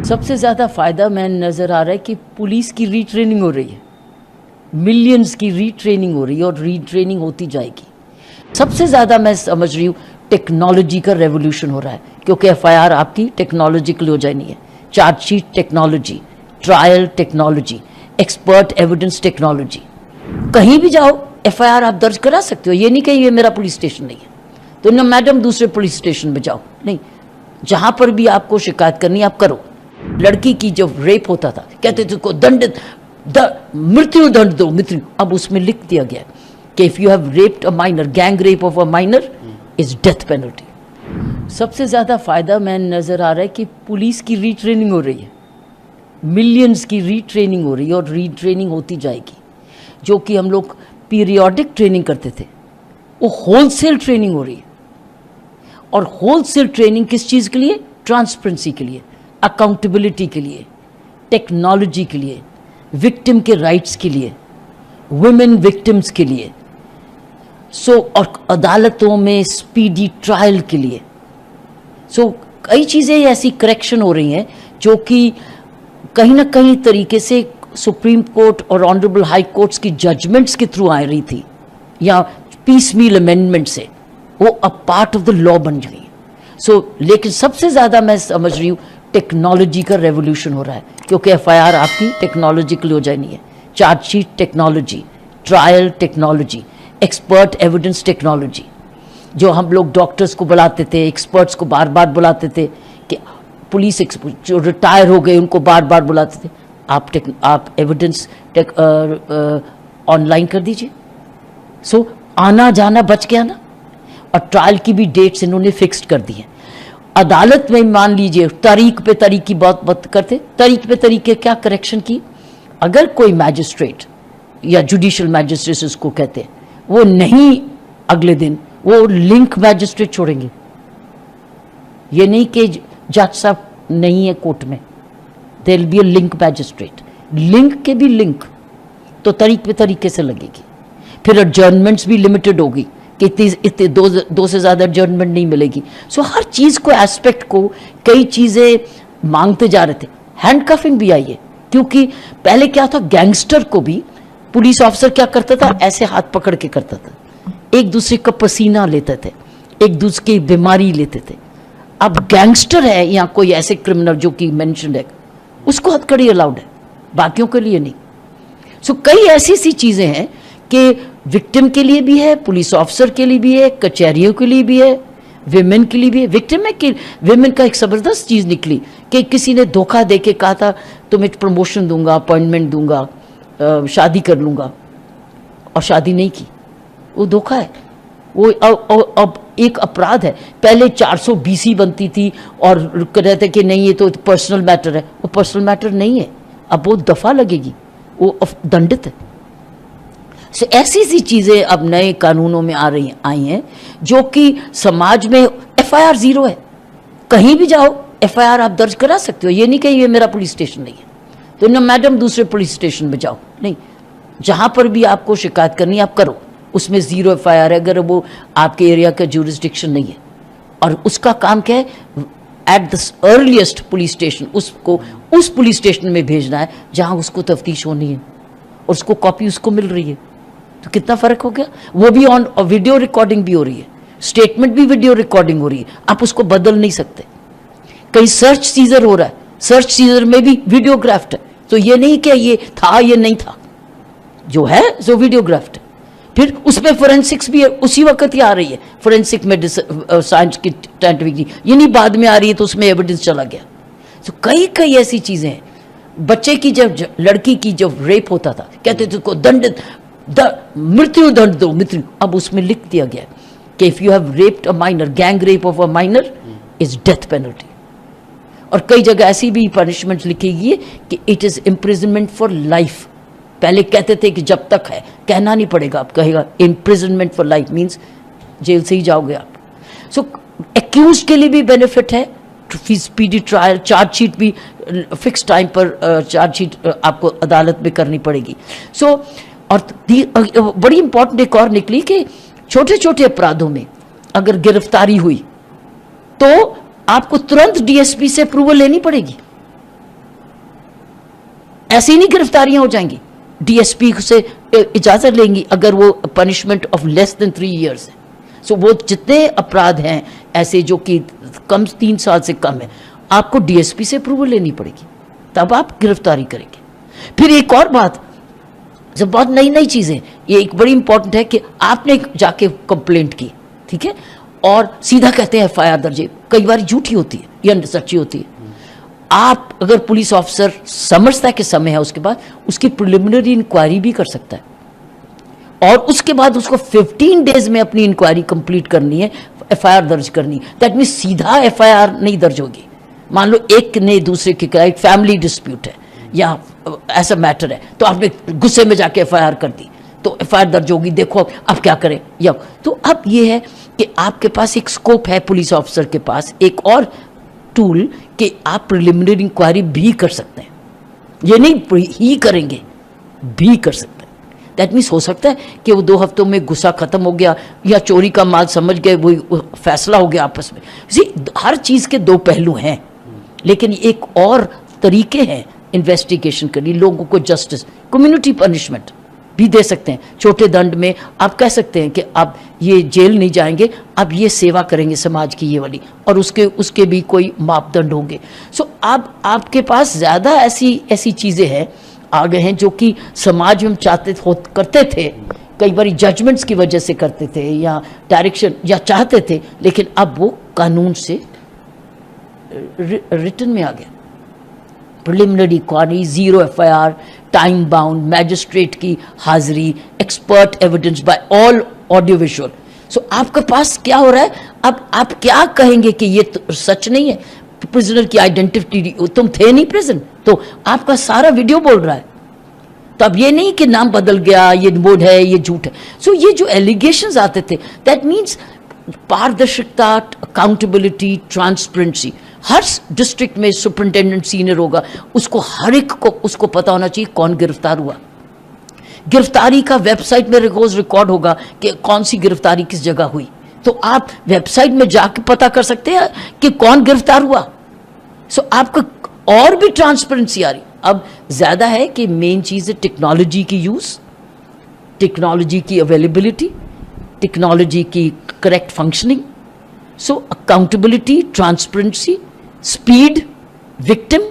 सबसे ज़्यादा फ़ायदा मैं नज़र आ रहा है कि पुलिस की रीट्रेनिंग हो रही है, मिलियंस की रीट्रेनिंग हो रही है और रीट्रेनिंग होती जाएगी। सबसे ज़्यादा मैं समझ रही हूँ टेक्नोलॉजी का रेवोल्यूशन हो रहा है, क्योंकि एफआईआर आपकी टेक्नोलॉजिकल हो जानी है, chargesheet technology, trial technology, expert evidence technology. कहीं भी जाओ एफआईआर आप दर्ज करा सकते हो। ये नहीं कि ये मेरा पुलिस स्टेशन नहीं है तो ना मैडम दूसरे पुलिस स्टेशन में जाओ, नहीं, जहां पर भी आपको शिकायत करनी आप करो। लड़की की जब रेप होता था कहते थे को दंडित मृत्यु दंड दो, मृत्यु। अब उसमें लिख दिया गया कि if you have raped a minor, gang rape of a minor is death penalty. सबसे ज्यादा फायदा मैं नजर आ रहा है कि पुलिस की रीट्रेनिंग हो रही है, मिलियंस की रीट्रेनिंग हो रही है और रीट्रेनिंग होती जाएगी। जो कि हम लोग पीरियोडिक ट्रेनिंग करते थे वो होलसेल ट्रेनिंग हो रही है। और होलसेल ट्रेनिंग किस चीज़ के लिए? ट्रांसपेरेंसी के लिए, अकाउंटेबिलिटी के लिए, टेक्नोलॉजी के लिए, विक्टिम के राइट्स के लिए, वुमेन विक्टिम्स के लिए, और अदालतों में स्पीडी ट्रायल के लिए। कई चीज़ें ऐसी करेक्शन हो रही हैं जो कि कहीं ना कहीं तरीके से सुप्रीम कोर्ट और ऑनरेबल हाई कोर्ट्स की जजमेंट्स के थ्रू आ रही थी या पीसमील अमेंडमेंट से, वो अब पार्ट ऑफ द लॉ बन गई। लेकिन सबसे ज़्यादा मैं समझ रही हूँ टेक्नोलॉजी का रेवोल्यूशन हो रहा है, क्योंकि एफआईआर आपकी टेक्नोलॉजिकल हो जानी है, chargesheet technology, trial technology, expert evidence technology. जो हम लोग डॉक्टर्स को बुलाते थे, एक्सपर्ट्स को बार बार बुलाते थे, कि पुलिस जो रिटायर हो गए उनको बार बार बुलाते थे, आप एविडेंस ऑनलाइन कर दीजिए। आना जाना बच गया ना। और ट्रायल की भी डेट्स इन्होंने फिक्स्ड कर दी है। अदालत में मान लीजिए तारीख पे तारीख की बात करते, तारीख पे तारीख के क्या करेक्शन की। अगर कोई मैजिस्ट्रेट या जुडिशियल मैजिस्ट्रेट उसको कहते हैं, वो नहीं अगले दिन वो लिंक मैजिस्ट्रेट छोड़ेंगे। ये नहीं कि जज साहब नहीं है कोर्ट में, there will be a link magistrate. Link के भी लिंक तो तारीख पे तरीके से लगेगी। फिर एडजर्नमेंट्स भी लिमिटेड होगी कि इतने दो से ज़्यादा एडजर्नमेंट नहीं मिलेगी। हर चीज़ को, एस्पेक्ट को, कई चीज़ें मांगते जा रहे थे। हैंडकफिंग भी आई है, क्योंकि पहले क्या था, गैंगस्टर को भी पुलिस ऑफिसर क्या करता था, ऐसे हाथ पकड़ के करता था, एक दूसरे का पसीना लेते थे, एक दूसरे की बीमारी लेते थे। अब गैंगस्टर है या कोई ऐसे क्रिमिनल जो कि मेंशन है, उसको हथकड़ी अलाउड है, बाकियों के लिए नहीं। कई ऐसी सी चीज़ें हैं कि विक्टिम के लिए भी है, पुलिस ऑफिसर के लिए भी है, कचहरियों के लिए भी है, विमेन के लिए भी है। विक्टिम में कि विमेन का एक ज़बरदस्त चीज़ निकली कि किसी ने धोखा दे के कहा था तुम्हें प्रमोशन दूंगा, अपॉइंटमेंट दूंगा, शादी कर लूँगा, और शादी नहीं की। वो धोखा है। वो अब एक अपराध है। पहले 400 BC बनती थी और कहते थे कि नहीं ये तो पर्सनल मैटर है। वो पर्सनल मैटर नहीं है, अब वो दफ़ा लगेगी, वो दंडित है। ऐसी सी चीज़ें अब नए कानूनों में आई हैं जो कि समाज में एफआईआर ज़ीरो है। कहीं भी जाओ एफआईआर आप दर्ज करा सकते हो। ये नहीं कि ये मेरा पुलिस स्टेशन नहीं है तो ना मैडम दूसरे पुलिस स्टेशन में जाओ, नहीं, जहाँ पर भी आपको शिकायत करनी आप करो, उसमें ज़ीरो एफआईआर है अगर वो आपके एरिया का जुरिस्डिक्शन नहीं है। और उसका काम क्या है, at the earliest police station उसको उस पुलिस स्टेशन में भेजना है जहाँ उसको तफ्तीश होनी है और उसको कॉपी उसको मिल रही है। तो कितना फ़र्क हो गया। वो भी ऑन वीडियो रिकॉर्डिंग भी हो रही है, स्टेटमेंट भी वीडियो रिकॉर्डिंग हो रही है, आप उसको बदल नहीं सकते। कहीं सर्च सीजर हो रहा है, सर्च सीजर में भी वीडियोग्राफ्ट है, तो ये नहीं कि ये था ये नहीं था, जो है जो वीडियोग्राफ्ट है। फिर उसमें फोरेंसिक्स भी है, उसी वक्त ही आ रही है फोरेंसिक मेडिसिन साइंस की साइंटिफिक, ये नहीं बाद में आ रही है तो उसमें एविडेंस चला गया। तो कई ऐसी चीज़ें हैं। बच्चे की जब लड़की की जब रेप होता था कहते थे को दंडित मृत्यु दंड दो, मृत्यु। अब उसमें लिख दिया गया कि if you have raped a minor, gang rape of a minor is death penalty. और कई जगह ऐसी भी पनिशमेंट लिखी गई है कि it is imprisonment for life. पहले कहते थे कि जब तक है, कहना नहीं पड़ेगा, आप कहेगा imprisonment for life means jail से ही जाओगे आप। एक्यूज के लिए भी बेनिफिट है, स्पीडी ट्रायल, चार्जशीट भी फिक्स टाइम पर चार्जशीट आपको अदालत में करनी पड़ेगी। और बड़ी इंपॉर्टेंट एक और निकली कि छोटे छोटे अपराधों में अगर गिरफ्तारी हुई तो आपको तुरंत डीएसपी से अप्रूवल लेनी पड़ेगी। ऐसे ही नहीं गिरफ्तारियां हो जाएंगी, डीएसपी से इजाजत लेंगी अगर वो punishment of less than 3 years है। सो वो जितने अपराध हैं ऐसे जो कि कम 3 साल से कम है, आपको डीएसपी से अप्रूवल लेनी पड़ेगी, तब आप गिरफ्तारी करेंगे। फिर एक और बात, जब बहुत नई नई चीजें, ये एक बड़ी इंपॉर्टेंट है कि आपने जाके कंप्लेंट की, ठीक है, और सीधा कहते हैं एफआईआर दर्ज, कई बार झूठी होती है या सच्ची होती है। आप अगर पुलिस ऑफिसर समझता है कि समय है, उसके बाद उसकी प्रिलिमिनरी इंक्वायरी भी कर सकता है और उसके बाद उसको 15 days में अपनी इंक्वायरी कंप्लीट करनी है, एफआईआर दर्ज करनी है। दैट मीन सीधा एफआईआर नहीं दर्ज होगी। मान लो एक ने दूसरे के खिलाफ फैमिली डिस्प्यूट है या ऐसा मैटर है, तो आपने गुस्से में जाके एफआईआर कर दी, तो एफआईआर दर्ज होगी, देखो अब क्या करें। या तो अब ये है कि आपके पास एक स्कोप है, पुलिस ऑफिसर के पास एक और टूल कि आप प्रिलिमिनरी इंक्वायरी भी कर सकते हैं। ये नहीं ही करेंगे, भी कर सकते हैं। दैट मीन्स हो सकता है कि वो 2 हफ्तों में गुस्सा खत्म हो गया या चोरी का माल समझ गए, वो फैसला हो गया आपस में। हर चीज़ के 2 पहलू हैं, लेकिन एक और तरीके हैं इन्वेस्टिगेशन करनी, लोगों को जस्टिस, कम्युनिटी पनिशमेंट भी दे सकते हैं। छोटे दंड में आप कह सकते हैं कि आप ये जेल नहीं जाएंगे, आप ये सेवा करेंगे समाज की ये वाली, और उसके भी कोई मापदंड होंगे। सो अब आपके पास ज़्यादा ऐसी चीज़ें हैं आ गए हैं जो कि समाज में हम करते थे, कई बार जजमेंट्स की वजह से करते थे या डायरेक्शन या चाहते थे, लेकिन अब वो कानून से रिटन में आ गया। Preliminary inquiry, 0 FIR, time bound, magistrate की हाजिरी, expert evidence by all audio visual. So आपके पास क्या हो रहा है, अब आप क्या कहेंगे कि ये तो सच नहीं है, प्रिजनर की आइडेंटिटी, तुम थे नहीं प्रिजन, तो आपका सारा वीडियो बोल रहा है। तो अब ये नहीं कि नाम बदल गया, ये बोर्ड है, ये झूठ है। सो ये जो एलिगेशंस आते थे, दैट मीन्स पारदर्शिता, अकाउंटेबिलिटी, ट्रांसपेरेंसी। हर डिस्ट्रिक्ट में सुपरिटेंडेंट सीनियर होगा, उसको हर एक को उसको पता होना चाहिए कौन गिरफ्तार हुआ। गिरफ्तारी का वेबसाइट में रोज रिकॉर्ड होगा कि कौन सी गिरफ्तारी किस जगह हुई, तो आप वेबसाइट में जाके पता कर सकते हैं कि कौन गिरफ्तार हुआ। सो आपको और भी ट्रांसपेरेंसी आ रही। अब ज्यादा है कि मेन चीज है टेक्नोलॉजी की यूज, टेक्नोलॉजी की अवेलेबिलिटी, टेक्नोलॉजी की correct functioning. So accountability, transparency, speed, victim,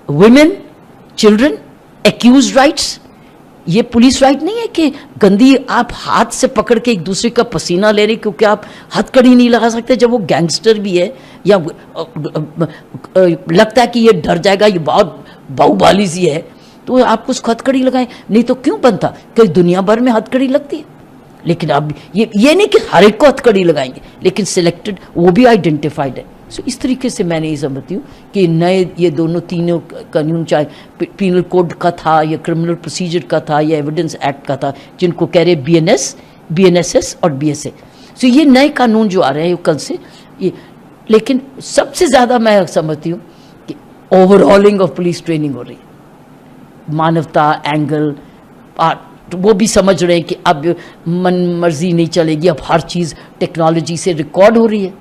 women, children, accused rights. ये पुलिस राइट नहीं है कि गंदी आप हाथ से पकड़ के एक दूसरे का पसीना ले रहे, क्योंकि आप हथकड़ी नहीं लगा सकते जब वो गैंगस्टर भी है, या लगता है कि ये डर जाएगा, ये बहुत बाहुबली सी है, तो आप उसको हथकड़ी लगाएं। नहीं तो क्यों बनता, कई दुनिया भर में हथकड़ी लगती है। लेकिन अब ये नहीं कि हर एक को हथकड़ी लगाएंगे, लेकिन सिलेक्टेड, वो भी आइडेंटिफाइड है। सो इस तरीके से मैंने ये समझती हूँ कि नए ये तीनों कानून, चाहे पीनल कोड का था या क्रिमिनल प्रोसीजर का था या एविडेंस एक्ट का था, जिनको कह रहे BNSS और BSA। सो ये नए कानून जो आ रहे हैं कल से ये, लेकिन सबसे ज़्यादा मैं समझती हूँ कि ओवरऑलिंग ऑफ पुलिस ट्रेनिंग हो रही है। मानवता एंगल, तो वो भी समझ रहे हैं कि अब मन मर्जी नहीं चलेगी, अब हर चीज़ टेक्नोलॉजी से रिकॉर्ड हो रही है,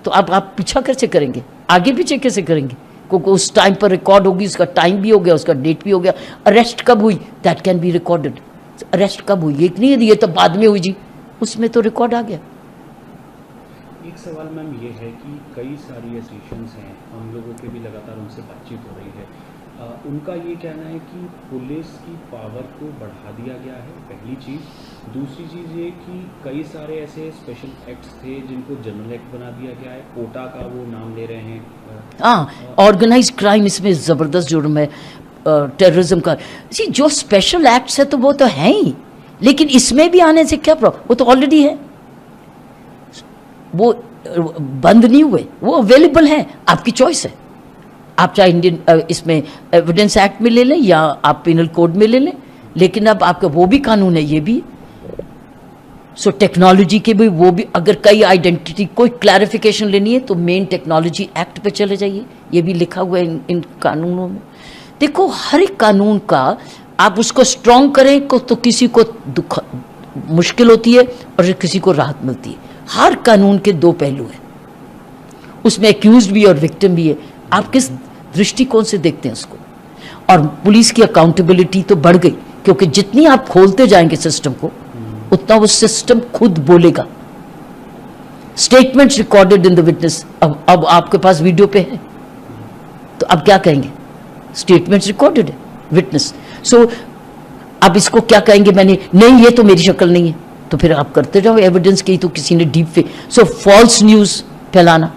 तो अब आप पीछा कैसे करेंगे, आगे पीछे कैसे करेंगे, क्योंकि उस टाइम पर रिकॉर्ड होगी, उसका टाइम भी हो गया, उसका डेट भी हो गया। अरेस्ट कब हुई, that can be recorded. Arrest कब हुई, एक नहीं, ये तो बाद में हुई जी, उसमें तो रिकॉर्ड आ गया। एक सवाल मैम ये है कि कई सारी एसोसिएशंस हैं, हम लोगों के भी लगातार उनसे बातचीत हो रही है, उनका ये कहना है कि पुलिस की पावर को बढ़ा दिया गया है, पहली चीज़। दूसरी चीज़ ये कि कई सारे ऐसे स्पेशल एक्ट्स थे जिनको जनरल एक्ट बना दिया गया है, कोटा का वो नाम ले रहे हैं। हाँ, ऑर्गेनाइज क्राइम इसमें ज़बरदस्त जुर्म है, टेररिज्म का। जी जो स्पेशल एक्ट्स है तो वो तो है ही, लेकिन इसमें भी आने से क्या प्रॉब्लम, वो तो ऑलरेडी है, वो बंद नहीं हुए, वो अवेलेबल है, आपकी चॉइस है। आप चाहे इंडियन इसमें एविडेंस एक्ट में ले लें या आप पिनल कोड में ले लें, लेकिन अब आपका वो भी कानून है, ये भी। सो टेक्नोलॉजी के भी वो भी, अगर कई आइडेंटिटी कोई क्लैरिफिकेशन लेनी है तो मेन टेक्नोलॉजी एक्ट पे चले जाइए, ये भी लिखा हुआ है इन कानूनों में। देखो हर एक कानून का आप उसको स्ट्रॉन्ग करें तो किसी को मुश्किल होती है और किसी को राहत मिलती है। हर कानून के 2 पहलू हैं, उसमें एक्यूज्ड भी और विक्टिम भी है। आप किस दृष्टिकोण से देखते हैं उसको, और पुलिस की अकाउंटेबिलिटी तो बढ़ गई, क्योंकि जितनी आप खोलते जाएंगे सिस्टम को उतना वो सिस्टम खुद बोलेगा। Statements recorded in the witness, अब आपके पास वीडियो पे है तो अब क्या कहेंगे? स्टेटमेंट्स रिकॉर्डेड है, विटनेस। सो आप इसको क्या कहेंगे? मैंने नहीं, ये तो मेरी शक्ल नहीं है, तो फिर आप करते जाओ एविडेंस की, तो किसी ने डीप फेक, सो फॉल्स न्यूज फैलाना।